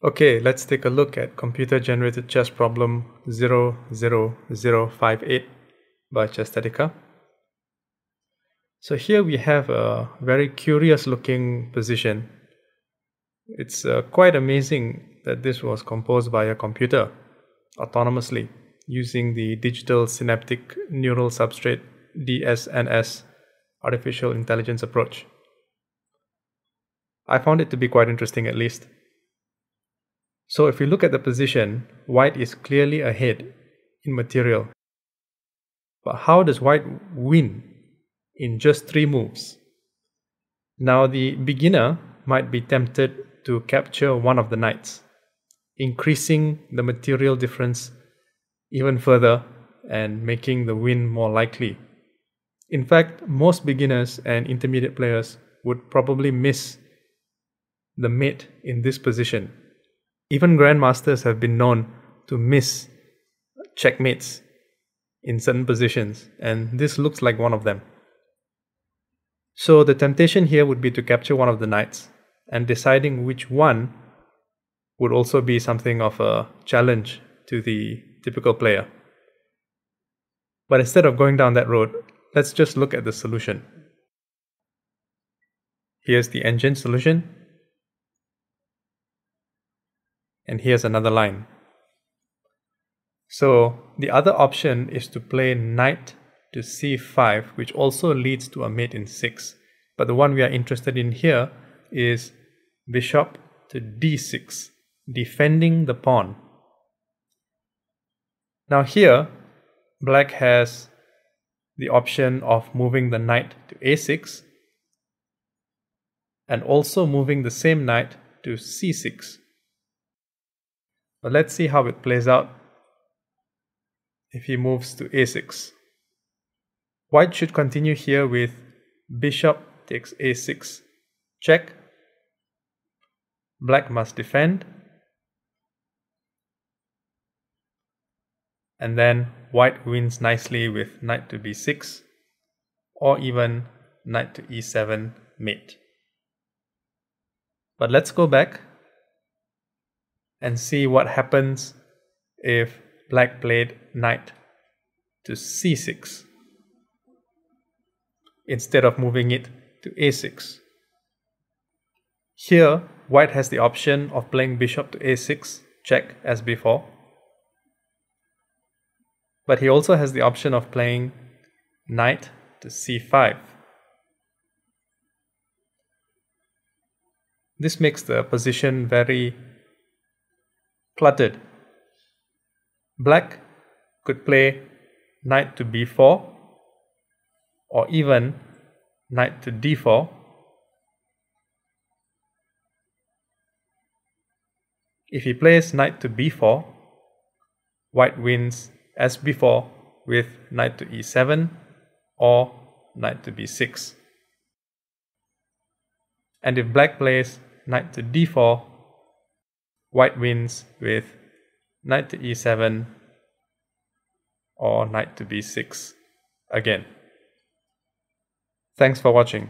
Okay, let's take a look at computer-generated chess problem 00058 by Chesthetica. So here we have a very curious-looking position. It's quite amazing that this was composed by a computer autonomously using the Digital Synaptic Neural Substrate DSNS artificial intelligence approach. I found it to be quite interesting, at least. So if we look at the position, white is clearly ahead in material. But how does white win in just 3 moves? Now the beginner might be tempted to capture one of the knights, increasing the material difference even further and making the win more likely. In fact, most beginners and intermediate players would probably miss the mate in this position. Even grandmasters have been known to miss checkmates in certain positions, and this looks like one of them. So the temptation here would be to capture one of the knights, and deciding which one would also be something of a challenge to the typical player. But instead of going down that road, let's just look at the solution. Here's the engine solution. And here's another line. So the other option is to play knight to c5, which also leads to a mate in 6. But the one we are interested in here is bishop to d6, defending the pawn. Now here, black has the option of moving the knight to a6 and also moving the same knight to c6. But let's see how it plays out if he moves to a6. White should continue here with bishop takes a6, check. Black must defend. And then white wins nicely with knight to b6 or even knight to e7 mate. But let's go back and see what happens if black played knight to c6 instead of moving it to a6. Here, white has the option of playing bishop to a6, check as before. But he also has the option of playing knight to c5. This makes the position very cluttered. Black could play knight to b4 or even knight to d4. If he plays knight to b4, white wins as before with knight to e7 or knight to b6. And if black plays knight to d4, white wins with knight to e7 or knight to b6 again. Thanks for watching.